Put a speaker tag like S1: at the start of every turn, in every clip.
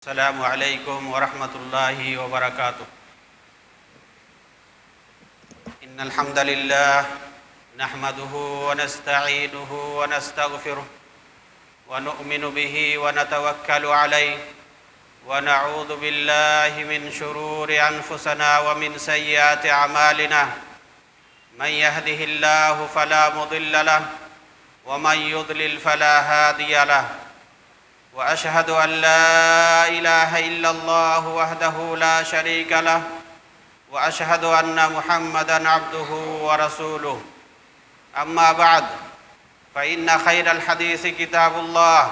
S1: السلام علیکم ورحمۃ اللہ وبرکاتہ۔ ان الحمد للہ نحمده ونستعینه ونستغفره ونؤمن به ونتوکل علیہ ونعوذ باللہ من شرور انفسنا ومن سیئات اعمالنا من يهده اللہ فلا مضل له ومن يضلل فلا هادی له وأشهد أن لا إله إلا الله وحده لا شريك له وأشهد أن محمدًا عبده ورسوله أما بعد فإن خير الحديث كتاب الله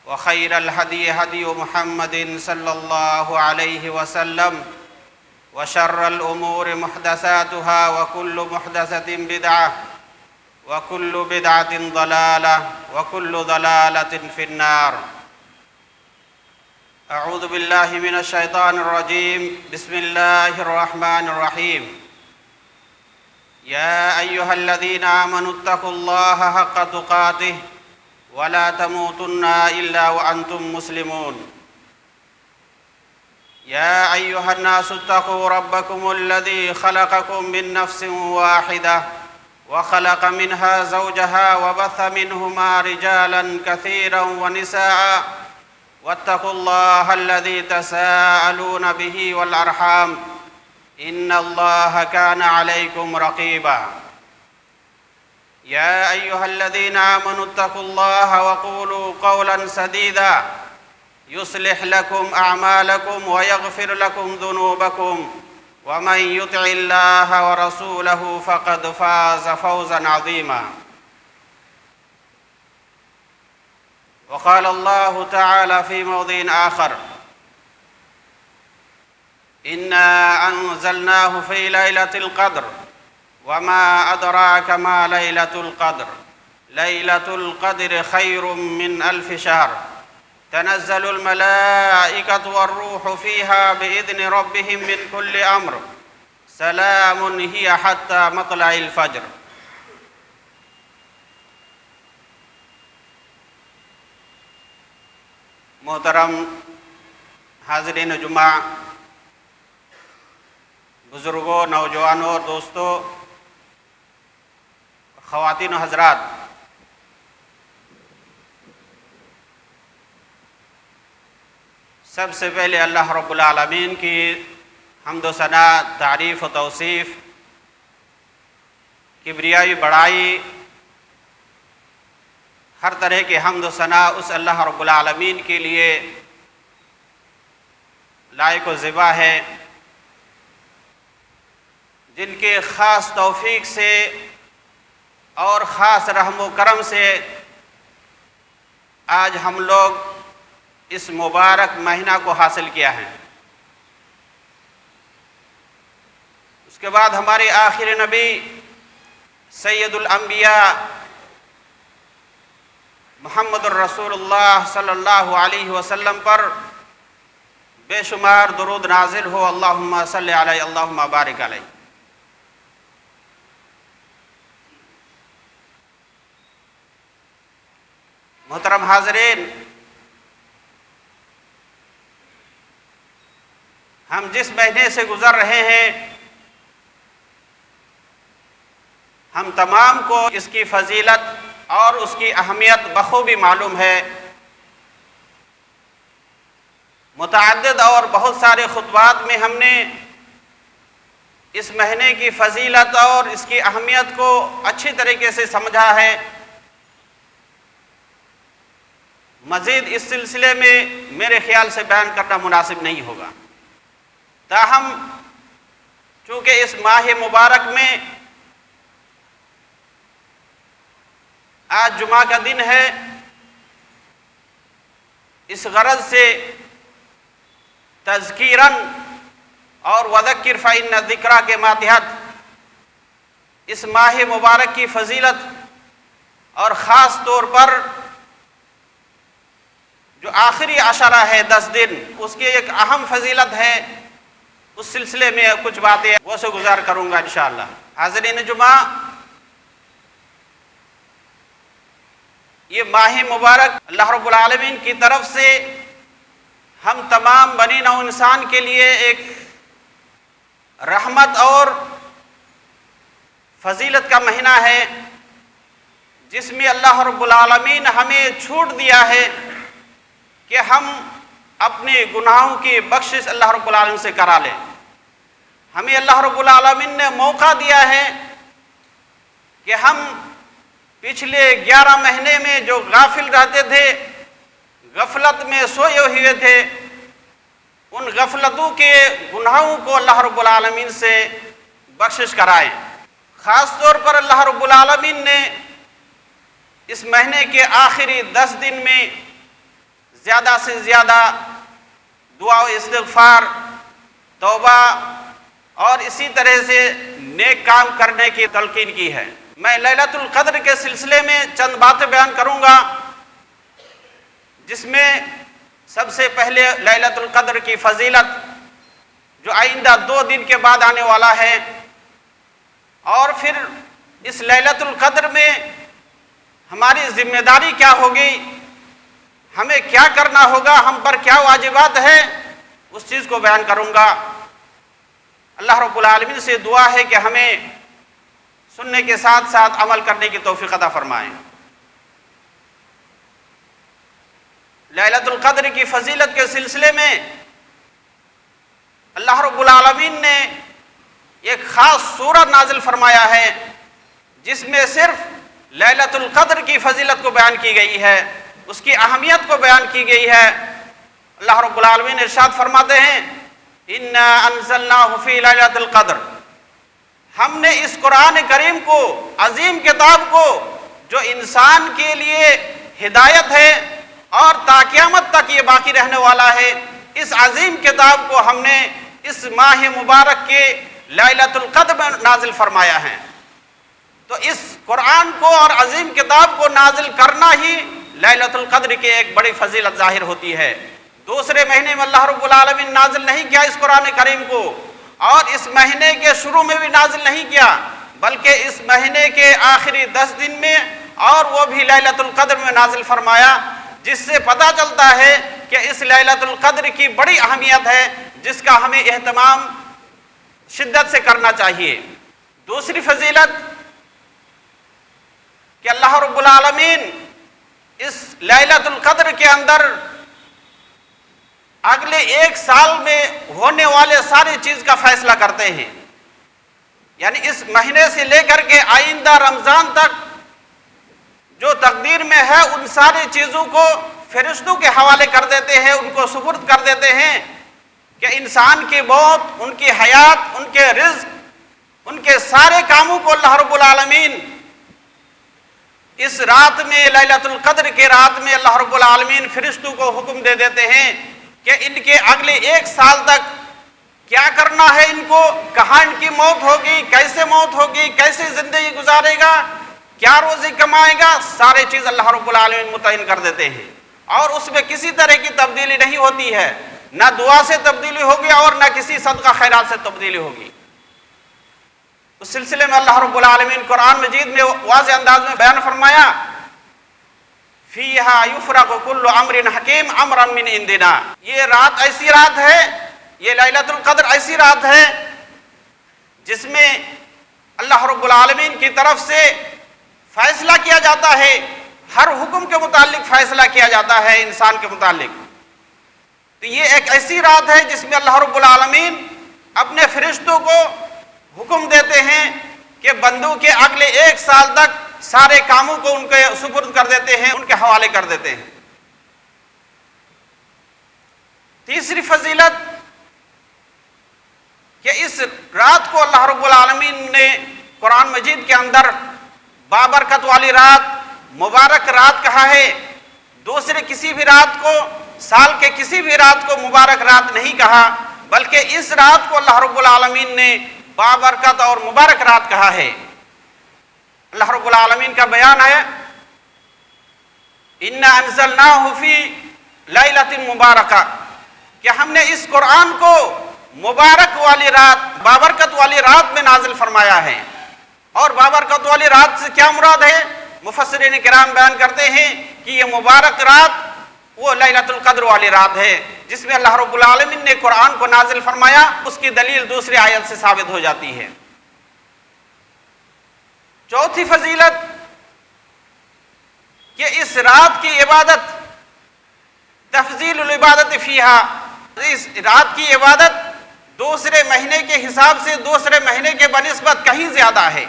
S1: وخير الهدي هدي محمد صلى الله عليه وسلم وشر الأمور محدثاتها وكل محدثة بدعة وكل بدعة ضلالة وكل ضلالة في النار۔ اعوذ باللہ من الشیطان الرجیم، بسم اللہ الرحمن الرحیم۔ یا ایہا الذین آمنوا اتقوا اللہ حق تقاتہ ولا تموتن الا وانتم مسلمون۔ یا ایہا الناس اتقوا ربکم الذی خلقکم من نفس واحدہ وخلق منها زوجها وبث منهما رجالا كثيرا ونساء واتقوا الله الذي تساءلون به والأرحام إن الله كان عليكم رقيبا۔ يا أيها الذين آمنوا اتقوا الله وقولوا قولا سديدا يصلح لكم أعمالكم ويغفر لكم ذنوبكم ومن يطع الله ورسوله فقد فاز فوزا عظيما۔ وقال الله تعالى في موضع آخر: إنا أنزلناه في ليلة القدر وما أدراك ما ليلة القدر ليلة القدر خير من 1000 شهر تنزل الملائكة والروح فيها بإذن ربهم من كل أمر سلام هي حتى مطلع الفجر۔ محترم حاضرین جمعہ، بزرگوں، نوجوانوں اور دوستوں، خواتین و حضرات، سب سے پہلے اللہ رب العالمین کی حمد و ثنا، تعریف و توصیف، کبریائی، بڑائی، ہر طرح کے حمد و ثنا اس اللہ رب العالمین کے لیے لائق و زیبا ہے، جن کے خاص توفیق سے اور خاص رحم و کرم سے آج ہم لوگ اس مبارک مہینہ کو حاصل کیا ہے۔ اس کے بعد ہمارے آخر نبی سید الانبیاء محمد الرسول اللہ صلی اللہ علیہ وسلم پر بے شمار درود نازل ہو، اللہم صلی علیہ، اللہم بارک علیہ۔ محترم حاضرین، ہم جس مہینے سے گزر رہے ہیں، ہم تمام کو اس کی فضیلت اور اس کی اہمیت بخوبی معلوم ہے۔ متعدد اور بہت سارے خطبات میں ہم نے اس مہینے کی فضیلت اور اس کی اہمیت کو اچھی طریقے سے سمجھا ہے۔ مزید اس سلسلے میں میرے خیال سے بیان کرنا مناسب نہیں ہوگا، تاہم چونکہ اس ماہ مبارک میں آج جمعہ کا دن ہے، اس غرض سے تذکیراً اور وذکر فإن الذکریٰ کے ماتحت اس ماہ مبارک کی فضیلت اور خاص طور پر جو آخری عشرہ ہے 10 دن، اس کی ایک اہم فضیلت ہے، اس سلسلے میں کچھ باتیں وہ سے گزار کروں گا انشاءاللہ۔ حاضرین جمعہ، یہ ماہ مبارک اللہ رب العالمین کی طرف سے ہم تمام بنی نوع انسان کے لیے ایک رحمت اور فضیلت کا مہینہ ہے، جس میں اللہ رب العالمین ہمیں چھوٹ دیا ہے کہ ہم اپنے گناہوں کی بخشش اللہ رب العالمین سے کرا لیں۔ ہمیں اللہ رب العالمین نے موقع دیا ہے کہ ہم پچھلے 11 مہینے میں جو غافل رہتے تھے، غفلت میں سوئے ہوئے تھے، ان غفلتوں کے گناہوں کو اللہ رب العالمین سے بخشش کرائیں۔ خاص طور پر اللہ رب العالمین نے اس مہینے کے آخری 10 دن میں زیادہ سے زیادہ دعا و استغفار، توبہ اور اسی طرح سے نیک کام کرنے کی تلقین کی ہے۔ میں لیلۃ القدر کے سلسلے میں چند باتیں بیان کروں گا، جس میں سب سے پہلے لیلۃ القدر کی فضیلت جو آئندہ 2 دن کے بعد آنے والا ہے، اور پھر اس لیلۃ القدر میں ہماری ذمہ داری کیا ہوگی، ہمیں کیا کرنا ہوگا، ہم پر کیا واجبات ہیں، اس چیز کو بیان کروں گا۔ اللہ رب العالمین سے دعا ہے کہ ہمیں سننے کے ساتھ ساتھ عمل کرنے کی توفیق عطا فرمائیں۔ لیلۃ القدر کی فضیلت کے سلسلے میں اللہ رب العالمین نے ایک خاص سورت نازل فرمایا ہے، جس میں صرف لیلۃ القدر کی فضیلت کو بیان کی گئی ہے، اس کی اہمیت کو بیان کی گئی ہے۔ اللہ رب العالمین ارشاد فرماتے ہیں، اِنَّا أَنزَلْنَاهُ فِي لَيْلَةِ الْقَدْرِ، ہم نے اس قرآن کریم کو، عظیم کتاب کو، جو انسان کے لیے ہدایت ہے اور تا قیامت تک یہ باقی رہنے والا ہے، اس عظیم کتاب کو ہم نے اس ماہ مبارک کے لیلۃ القدر میں نازل فرمایا ہے۔ تو اس قرآن کو اور عظیم کتاب کو نازل کرنا ہی لیلۃ القدر کی ایک بڑی فضیلت ظاہر ہوتی ہے۔ دوسرے مہینے میں اللہ رب العالمین نازل نہیں کیا اس قرآن کریم کو، اور اس مہینے کے شروع میں بھی نازل نہیں کیا، بلکہ اس مہینے کے آخری 10 دن میں، اور وہ بھی لیلۃ القدر میں نازل فرمایا، جس سے پتہ چلتا ہے کہ اس لیلۃ القدر کی بڑی اہمیت ہے، جس کا ہمیں اہتمام شدت سے کرنا چاہیے۔ دوسری فضیلت کہ اللہ رب العالمین اس لیلۃ القدر کے اندر اگلے 1 سال میں ہونے والے ساری چیز کا فیصلہ کرتے ہیں، یعنی اس مہینے سے لے کر کے آئندہ رمضان تک جو تقدیر میں ہے، ان ساری چیزوں کو فرشتوں کے حوالے کر دیتے ہیں، ان کو سپرد کر دیتے ہیں، کہ انسان کی موت، ان کی حیات، ان کے رزق، ان کے سارے کاموں کو اللہ رب العالمین اس رات میں، لیلۃ القدر کے رات میں اللہ رب العالمین فرشتوں کو حکم دے دیتے ہیں کہ ان کے اگلے 1 سال تک کیا کرنا ہے، ان کو کہاں ان کی موت ہوگی، کیسے موت ہوگی، کیسے زندگی گزارے گا، کیا روزی کمائے گا، سارے چیز اللہ رب العالمین متعین کر دیتے ہیں، اور اس میں کسی طرح کی تبدیلی نہیں ہوتی ہے، نہ دعا سے تبدیلی ہوگی اور نہ کسی صدقہ خیرات سے تبدیلی ہوگی۔ اس سلسلے میں اللہ رب العالمین قرآن مجید میں واضح انداز میں بیان فرمایا، فیہا یفرق کل امر حکیم امرا من عندنا، یہ رات ایسی رات ہے، یہ لیلۃ القدر ایسی رات ہے جس میں اللہ رب العالمین کی طرف سے فیصلہ کیا جاتا ہے، ہر حکم کے متعلق فیصلہ کیا جاتا ہے انسان کے متعلق۔ تو یہ ایک ایسی رات ہے جس میں اللہ رب العالمین اپنے فرشتوں کو حکم دیتے ہیں کہ بندوں کے اگلے 1 سال تک سارے کاموں کو ان کے سپرد کر دیتے ہیں، ان کے حوالے کر دیتے ہیں۔ تیسری فضیلت کہ اس رات کو اللہ رب العالمین نے قرآن مجید کے اندر بابرکت والی رات، مبارک رات کہا ہے، دوسرے کسی بھی رات کو، سال کے کسی بھی رات کو مبارک رات نہیں کہا، بلکہ اس رات کو اللہ رب العالمین نے بابرکت اور مبارک رات کہا ہے۔ اللہ رب العالمین کا بیان ہے، اِنَّا أَنزَلْنَاهُ فِي لَيْلَةٍ مُبَارَكَةٍ، کہ ہم نے اس قرآن کو مبارک والی رات، بابرکت والی رات میں نازل فرمایا ہے۔ اور بابرکت والی رات سے کیا مراد ہے؟ مفسرین کرام بیان کرتے ہیں کہ یہ مبارک رات وہ لیلۃ القدر والی رات ہے جس میں اللہ رب العالمین نے قرآن کو نازل فرمایا۔ اس کی دلیل دوسری آیت سے ثابت ہو جاتی ہے۔ چوتھی فضیلت کہ اس رات کی عبادت تفضیل العبادت فیہا، اس رات کی عبادت دوسرے مہینے کے حساب سے دوسرے مہینے کے بنسبت کہیں زیادہ ہے۔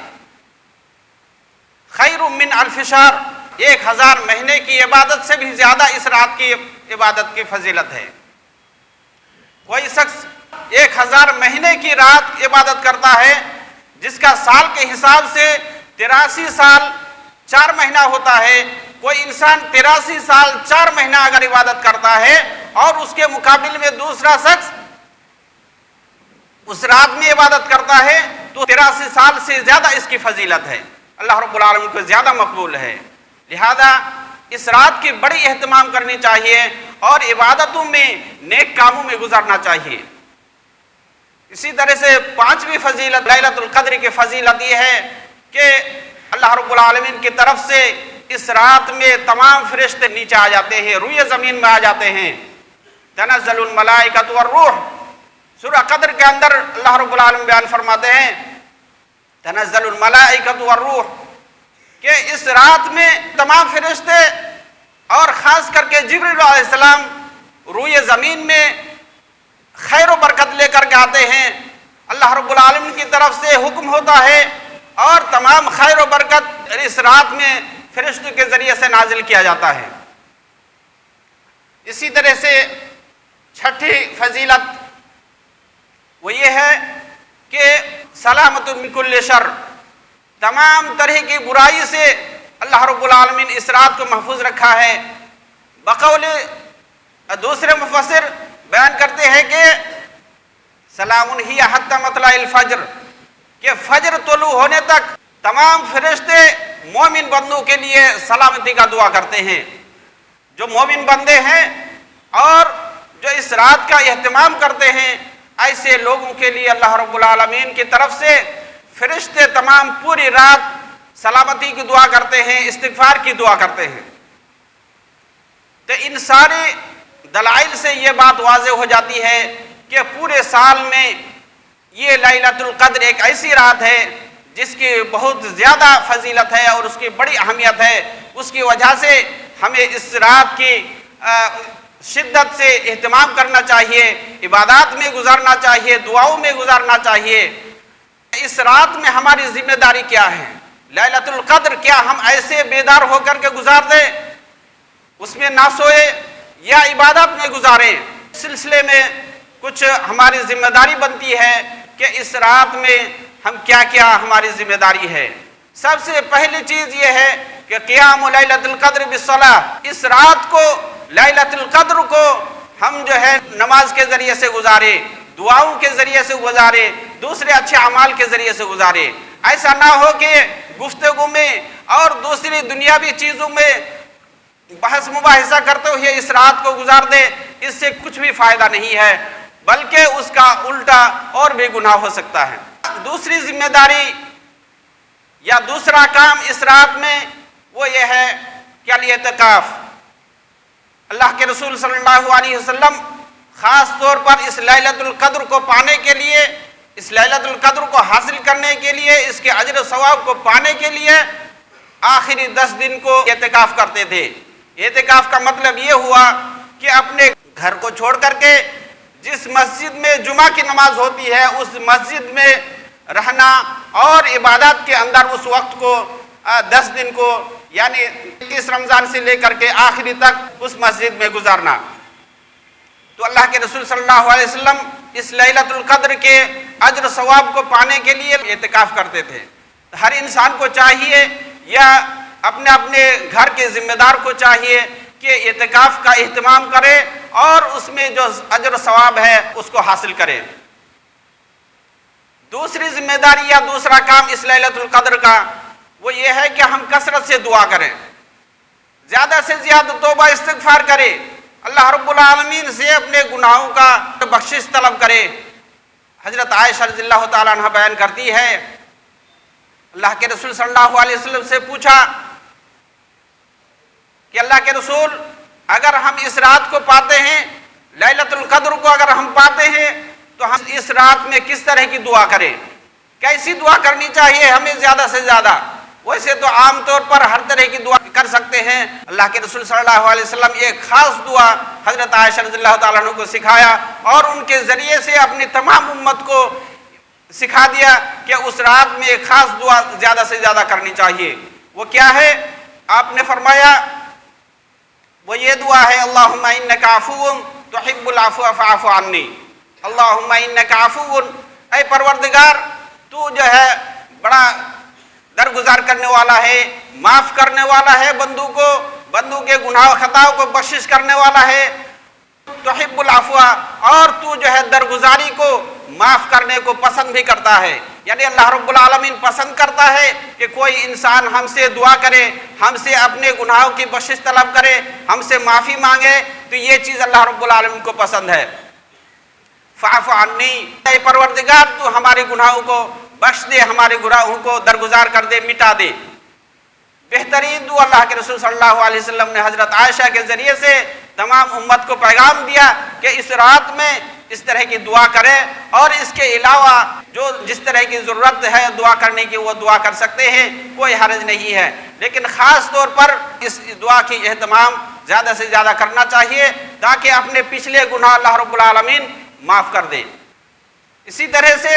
S1: خیر من الف شہر، 1000 مہینے کی عبادت سے بھی زیادہ اس رات کی عبادت کی فضیلت ہے۔ کوئی شخص 1000 مہینے کی رات عبادت کرتا ہے جس کا سال کے حساب سے 83 سال 4 مہینہ ہوتا ہے۔ کوئی انسان 83 سال 4 مہینہ اگر عبادت کرتا ہے اور اس کے مقابل میں دوسرا شخص اس رات میں عبادت کرتا ہے تو 83 سال سے زیادہ اس کی فضیلت ہے، اللہ رب العالمین کو زیادہ مقبول ہے۔ لہذا اس رات کی بڑی اہتمام کرنی چاہیے اور عبادتوں میں نیک کاموں میں گزارنا چاہیے۔ اسی طرح سے 5ویں فضیلت لیلۃ القدر کی فضیلت یہ ہے کہ اللہ رب العالمین کی طرف سے اس رات میں تمام فرشتے نیچے آ جاتے ہیں، روئے زمین میں آ جاتے ہیں۔ تنزل الملائکۃ والروح، سورہ قدر کے اندر اللہ رب العالمین بیان فرماتے ہیں تنزل الملائکۃ والروح، کہ اس رات میں تمام فرشتے اور خاص کر کے جبریل علیہ السلام روئے زمین میں خیر و برکت لے کر کے آتے ہیں۔ اللہ رب العالمین کی طرف سے حکم ہوتا ہے اور تمام خیر و برکت اس رات میں فرشتوں کے ذریعے سے نازل کیا جاتا ہے۔ اسی طرح سے 6ٹھی فضیلت وہ یہ ہے کہ سلامت من کل شر، تمام طرح کی برائی سے اللہ رب العالمین اس رات کو محفوظ رکھا ہے۔ بقول دوسرے مفسر بیان کرتے ہیں کہ سلام ہی حتی مطلع الفجر، کہ فجر طلوع ہونے تک تمام فرشتے مومن بندوں کے لیے سلامتی کا دعا کرتے ہیں۔ جو مومن بندے ہیں اور جو اس رات کا اہتمام کرتے ہیں، ایسے لوگوں کے لیے اللہ رب العالمین کی طرف سے فرشتے تمام پوری رات سلامتی کی دعا کرتے ہیں، استغفار کی دعا کرتے ہیں۔ تو ان سارے دلائل سے یہ بات واضح ہو جاتی ہے کہ پورے سال میں یہ لیلۃ القدر ایک ایسی رات ہے جس کی بہت زیادہ فضیلت ہے اور اس کی بڑی اہمیت ہے۔ اس کی وجہ سے ہمیں اس رات کی شدت سے اہتمام کرنا چاہیے، عبادات میں گزارنا چاہیے، دعاؤں میں گزارنا چاہیے۔ اس رات میں ہماری ذمہ داری کیا ہے؟ لیلۃ القدر کیا ہم ایسے بیدار ہو کر کے گزار دیں، اس میں نہ سوئے یا عبادت میں گزاریں؟ اس سلسلے میں کچھ ہماری ذمہ داری بنتی ہے کہ اس رات میں ہم کیا کیا ہماری ذمہ داری ہے۔ سب سے پہلی چیز یہ ہے کہ قیام لیلۃ القدر بالصلاۃ، اس رات کو لیلۃ القدر کو ہم جو ہے نماز کے ذریعے سے گزارے، دعاؤں کے ذریعے سے گزارے، دوسرے اچھے اعمال کے ذریعے سے گزارے۔ ایسا نہ ہو کہ گفتگو میں اور دوسری دنیاوی چیزوں میں بحث مباحثہ کرتے ہوئے اس رات کو گزار دے، اس سے کچھ بھی فائدہ نہیں ہے، بلکہ اس کا الٹا اور بھی گناہ ہو سکتا ہے۔ دوسری ذمہ داری یا دوسرا کام اس رات میں وہ یہ ہے کہ الاعتکاف۔ اللہ کے رسول صلی اللہ علیہ وسلم خاص طور پر اس لیلۃ القدر کو پانے کے لیے، اس لیلۃ القدر کو حاصل کرنے کے لیے، اس کے اجر و ثواب کو پانے کے لیے آخری 10 دن کو اعتکاف کرتے تھے۔ اعتکاف کا مطلب یہ ہوا کہ اپنے گھر کو چھوڑ کر کے جس مسجد میں جمعہ کی نماز ہوتی ہے اس مسجد میں رہنا اور عبادات کے اندر اس وقت کو 10 دن کو یعنی 30 رمضان سے لے کر کے آخری تک اس مسجد میں گزارنا۔ تو اللہ کے رسول صلی اللہ علیہ وسلم اس لیلۃ القدر کے اجر ثواب کو پانے کے لیے اعتکاف کرتے تھے۔ ہر انسان کو چاہیے یا اپنے اپنے گھر کے ذمہ دار کو چاہیے کہ اعتکاف کا اہتمام کرے اور اس میں جو اجر و ثواب ہے اس کو حاصل کرے۔ دوسری ذمہ داری یا دوسرا کام اس لیلۃ القدر کا وہ یہ ہے کہ ہم کثرت سے دعا کریں، زیادہ سے زیادہ توبہ استغفار کرے، اللہ رب العالمین سے اپنے گناہوں کا بخشش طلب کرے۔ حضرت عائشہ رضی اللہ تعالیٰ عنہ بیان کرتی ہے اللہ کے رسول صلی اللہ علیہ وسلم سے پوچھا کہ اللہ کے رسول اگر ہم اس رات کو پاتے ہیں، لیلۃ القدر کو اگر ہم پاتے ہیں، تو ہم اس رات میں کس طرح کی دعا کریں، کیسی دعا کرنی چاہیے ہمیں زیادہ سے زیادہ؟ ویسے تو عام طور پر ہر طرح کی دعا کر سکتے ہیں۔ اللہ کے رسول صلی اللہ علیہ وسلم ایک خاص دعا حضرت عائشہ رضی اللہ تعالیٰ عنہ کو سکھایا اور ان کے ذریعے سے اپنی تمام امت کو سکھا دیا کہ اس رات میں ایک خاص دعا زیادہ سے زیادہ کرنی چاہیے۔ وہ کیا ہے؟ آپ نے فرمایا وہ یہ دعا ہے، اللہم انک عفو تحب العفو فاعف عنی، اللہم انک عفو، اے پروردگار تو جو ہے بڑا درگزار کرنے والا ہے، معاف کرنے والا ہے بندوں کے گناہ و خطاؤں کو بخشش کرنے والا ہے، تحب العفو، اور تو جو ہے درگزاری کو معاف کرنے کو پسند بھی کرتا ہے۔ یعنی اللہ رب العالمین پسند کرتا ہے کہ کوئی انسان ہم سے دعا کرے، ہم سے اپنے گناہوں کی بخشش طلب کرے، ہم سے معافی مانگے، تو یہ چیز اللہ رب العالمین کو پسند ہے۔ فاعف عنی، اے پروردگار تو ہمارے گناہوں کو بخش دے، ہمارے گناہوں کو درگزار کر دے، مٹا دے۔ بہترین دعا اللہ کے رسول صلی اللہ علیہ وسلم نے حضرت عائشہ کے ذریعے سے تمام امت کو پیغام دیا کہ اس رات میں اس طرح کی دعا کرے، اور اس کے علاوہ جو جس طرح کی ضرورت ہے دعا کرنے کی وہ دعا کر سکتے ہیں، کوئی حرج نہیں ہے، لیکن خاص طور پر اس دعا کی اہتمام زیادہ سے زیادہ کرنا چاہیے تاکہ اپنے پچھلے گناہ اللہ رب العالمین معاف کر دے۔ اسی طرح سے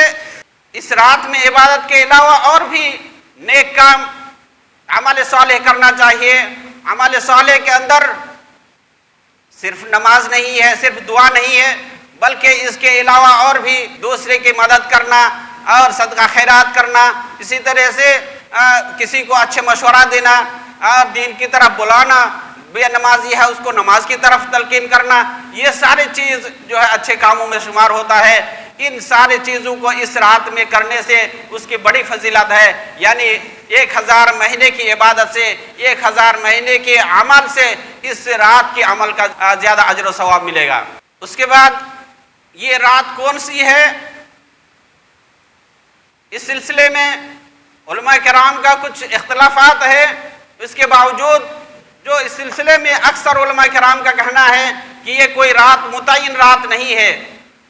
S1: اس رات میں عبادت کے علاوہ اور بھی نیک کام، عمل صالح کرنا چاہیے۔ عمل صالح کے اندر صرف نماز نہیں ہے، صرف دعا نہیں ہے، بلکہ اس کے علاوہ اور بھی دوسرے کی مدد کرنا اور صدقہ خیرات کرنا، اسی طرح سے کسی کو اچھے مشورہ دینا اور دین کی طرف بلانا، بے نمازی ہے اس کو نماز کی طرف تلقین کرنا، یہ سارے چیز جو ہے اچھے کاموں میں شمار ہوتا ہے۔ ان سارے چیزوں کو اس رات میں کرنے سے اس کی بڑی فضیلت ہے، یعنی 1000 مہینے کی عبادت سے، 1000 مہینے کے عمل سے اس رات کے عمل کا زیادہ اجر و ثواب ملے گا۔ اس کے بعد یہ رات کون سی ہے، اس سلسلے میں علماء کرام کا کچھ اختلافات ہے، اس کے باوجود جو اس سلسلے میں اکثر علماء کرام کا کہنا ہے کہ یہ کوئی رات متعین رات نہیں ہے،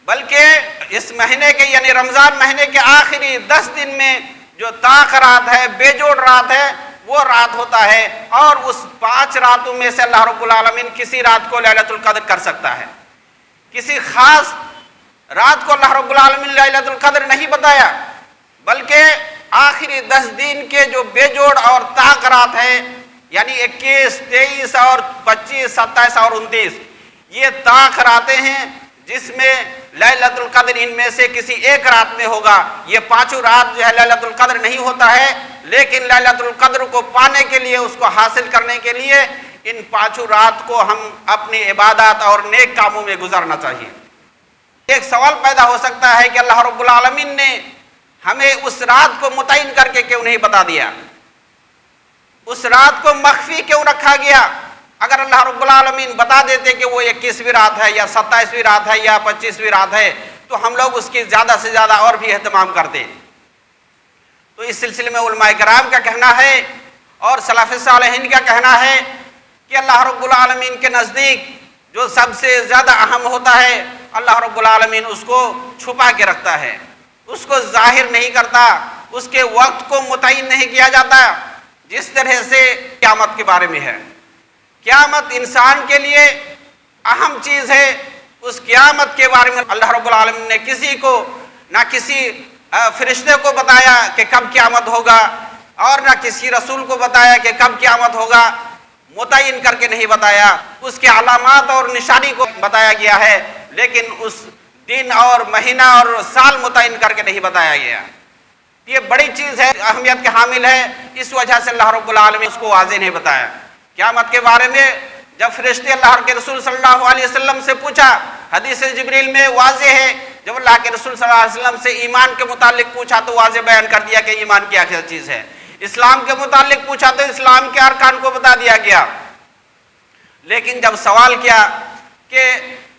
S1: بلکہ اس مہینے کے یعنی رمضان مہینے کے آخری 10 دن میں جو طاق رات ہے، بے جوڑ رات ہے، وہ رات ہوتا ہے، اور اس 5 راتوں میں سے اللہ رب العالمین کسی رات کو لیلۃ القدر کر سکتا ہے۔ کسی خاص رات کو اللہ رب العالمین لیلۃ القدر نہیں بتایا، بلکہ آخری 10 دن کے جو بے جوڑ اور طاق رات ہے، یعنی 21، 23 اور 25، 27 اور 29، یہ طاق راتیں ہیں جس میں لیلۃ القدر ان میں سے کسی ایک رات میں ہوگا۔ یہ 5 رات جو ہے لیلۃ القدر نہیں ہوتا ہے، لیکن لیلۃ القدر کو پانے کے لیے، اس کو حاصل کرنے کے لیے ان 5 رات کو ہم اپنی عبادات اور نیک کاموں میں گزارنا چاہیے۔ ایک سوال پیدا ہو سکتا ہے کہ اللہ رب العالمین نے ہمیں اس رات کو متعین کر کے کیوں نہیں بتا دیا، اس رات کو مخفی کیوں رکھا گیا؟ اگر اللہ رب العالمین بتا دیتے کہ وہ 21ویں رات ہے یا 27ویں رات ہے یا 25ویں رات ہے تو ہم لوگ اس کی زیادہ سے زیادہ اور بھی اہتمام کرتے۔ تو اس سلسلے میں علماء کرام کا کہنا ہے اور سلف صالحین کا کہنا ہے کہ اللہ رب العالمین کے نزدیک جو سب سے زیادہ اہم ہوتا ہے، اللہ رب العالمین اس کو چھپا کے رکھتا ہے، اس کو ظاہر نہیں کرتا، اس کے وقت کو متعین نہیں کیا جاتا، جس طرح سے قیامت کے بارے میں ہے۔ قیامت انسان کے لیے اہم چیز ہے، اس قیامت کے بارے میں اللہ رب العالمین نے کسی کو نہ کسی فرشتے کو بتایا کہ کب قیامت ہوگا، اور نہ کسی رسول کو بتایا کہ کب قیامت ہوگا، متعین کر کے نہیں بتایا۔ اس کے علامات اور نشانی کو بتایا گیا ہے، لیکن اس دن اور مہینہ اور سال متعین کر کے نہیں بتایا گیا۔ یہ بڑی چیز ہے، اہمیت کے حامل ہے، اس وجہ سے اللہ رب العالمین اس کو واضح نہیں بتایا۔ قیامت کے بارے میں جب فرشتے اللہ کے رسول صلی اللہ علیہ وسلم سے پوچھا، حدیث جبریل میں واضح ہے، جب اللہ کے رسول صلی اللہ علیہ وسلم سے ایمان کے متعلق پوچھا تو واضح بیان کر دیا کہ ایمان کیا چیز ہے۔ اسلام کے متعلق پوچھا تو اسلام کے ارکان کو بتا دیا گیا، لیکن جب سوال کیا کہ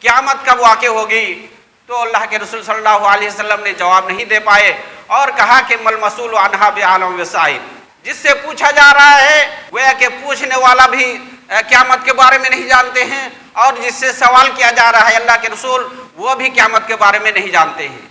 S1: قیامت کب واقع ہوگی تو اللہ کے رسول صلی اللہ علیہ وسلم نے جواب نہیں دے پائے، اور کہا کہ مل مسئول عنہا بعالم بالسائل، جس سے پوچھا جا رہا ہے گویا کہ پوچھنے والا بھی قیامت کے بارے میں نہیں جانتے ہیں، اور جس سے سوال کیا جا رہا ہے اللہ کے رسول وہ بھی قیامت کے بارے میں نہیں جانتے ہیں۔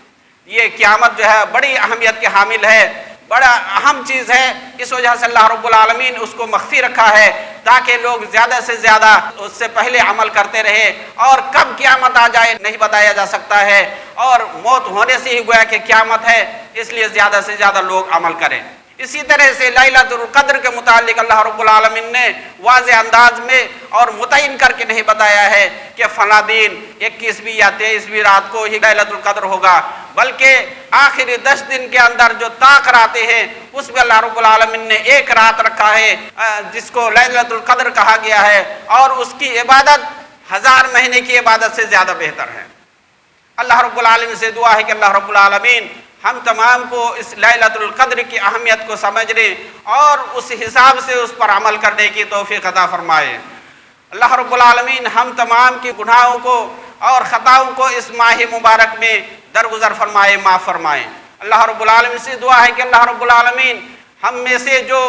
S1: یہ قیامت جو ہے بڑی اہمیت کے حامل ہے، بڑا اہم چیز ہے، اس وجہ سے اللہ رب العالمین اس کو مخفی رکھا ہے تاکہ لوگ زیادہ سے زیادہ اس سے پہلے عمل کرتے رہے، اور کب قیامت آ جائے نہیں بتایا جا سکتا ہے، اور موت ہونے سے ہی گویا کہ قیامت ہے، اس لیے زیادہ سے زیادہ لوگ عمل کریں۔ اسی طرح سے لیلۃ القدر کے متعلق اللہ رب العالمین نے واضح انداز میں اور متعین کر کے نہیں بتایا ہے کہ فلاں دن 21ویں یا 23ویں رات کو ہی لیلۃ القدر ہوگا، بلکہ آخری 10 دن کے اندر جو طاق راتیں ہیں اس میں اللہ رب العالمین نے ایک رات رکھا ہے جس کو لیلۃ القدر کہا گیا ہے، اور اس کی عبادت 1000 مہینے کی عبادت سے زیادہ بہتر ہے۔ اللہ رب العالمین سے دعا ہے کہ اللہ رب العالمین ہم تمام کو اس لیلۃ القدر کی اہمیت کو سمجھنے اور اس حساب سے اس پر عمل کرنے کی توفیق عطا فرمائے۔ اللہ رب العالمین ہم تمام کی گناہوں کو اور خطاؤں کو اس ماہ مبارک میں درگزر فرمائے، معاف فرمائے۔ اللہ رب العالمین سے دعا ہے کہ اللہ رب العالمین ہم میں سے جو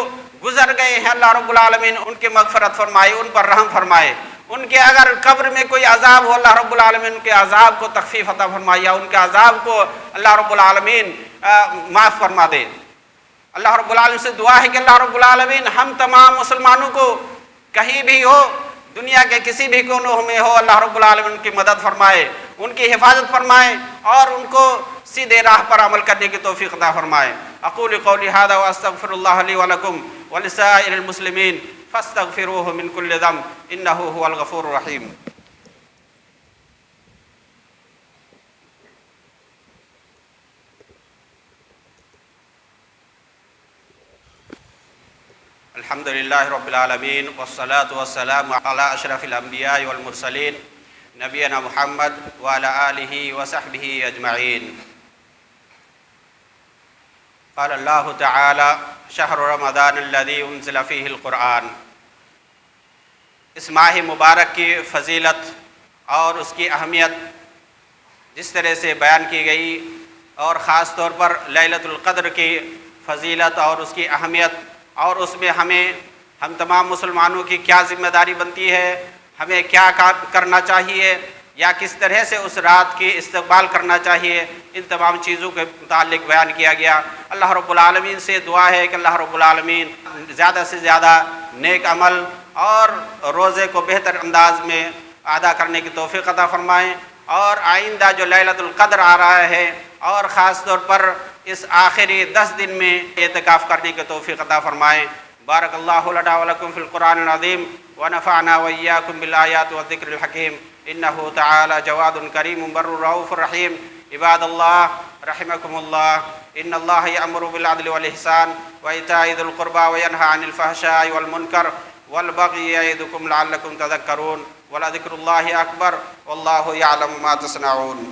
S1: گزر گئے ہیں اللہ رب العالمین ان کی مغفرت فرمائے، ان پر رحم فرمائے، ان کے اگر قبر میں کوئی عذاب ہو اللہ رب العالمین ان کے عذاب کو تخفیف عطا فرمائے، یا ان کے عذاب کو اللہ رب العالمین معاف فرما دے۔ اللہ رب العالمین سے دعا ہے کہ اللہ رب العالمین ہم تمام مسلمانوں کو کہیں بھی ہو، دنیا کے کسی بھی کونوں میں ہو، اللہ رب العالمین ان کی مدد فرمائے، ان کی حفاظت فرمائے، اور ان کو سیدھے راہ پر عمل کرنے کی توفیق عطا فرمائے۔ اقول قولی ھذا واستغفر اللہ لی ولکم ولسائر المسلمین فاستغفروه من كل ذنب انه هو الغفور الرحیم۔ الحمد للہ رب العالمین والصلاة والسلام علی اشرف الانبیاء والمرسلین نبینا محمد وعلی آلہ وصحبہ اجمعین۔ قال اللہ تعالی شہر رمضان الذی انزل فیہ القرآن۔ اس ماہ مبارک کی فضیلت اور اس کی اہمیت جس طرح سے بیان کی گئی، اور خاص طور پر لیلۃ القدر کی فضیلت اور اس کی اہمیت، اور اس میں ہم تمام مسلمانوں کی کیا ذمہ داری بنتی ہے، ہمیں کیا کرنا چاہیے، یا کس طرح سے اس رات کی استقبال کرنا چاہیے، ان تمام چیزوں کے متعلق بیان کیا گیا۔ اللہ رب العالمین سے دعا ہے کہ اللہ رب العالمین زیادہ سے زیادہ نیک عمل اور روزے کو بہتر انداز میں ادا کرنے کی توفیق عطا فرمائیں، اور آئندہ جو لیلۃ القدر آ رہا ہے اور خاص طور پر اس آخری 10 دن میں اعتکاف کرنے کی توفیق عطا فرمائیں۔ بارک اللہ لنا ولکم فی القرآن العظیم ونفعنا وإیاکم بالآیات والذکر الحکیم، انہ تعالی جواد کریم بر رؤوف رحیم۔ عباد اللہ رحمکم اللہ، ان اللہ یأمر بالعدل والإحسان وإیتاء ذی القربى وینہی عن الفحشاء والمنکر والبغی یعظکم لعلکم تذکرون، ولذکر اللہ اکبر واللہ یعلم ما تصنعون۔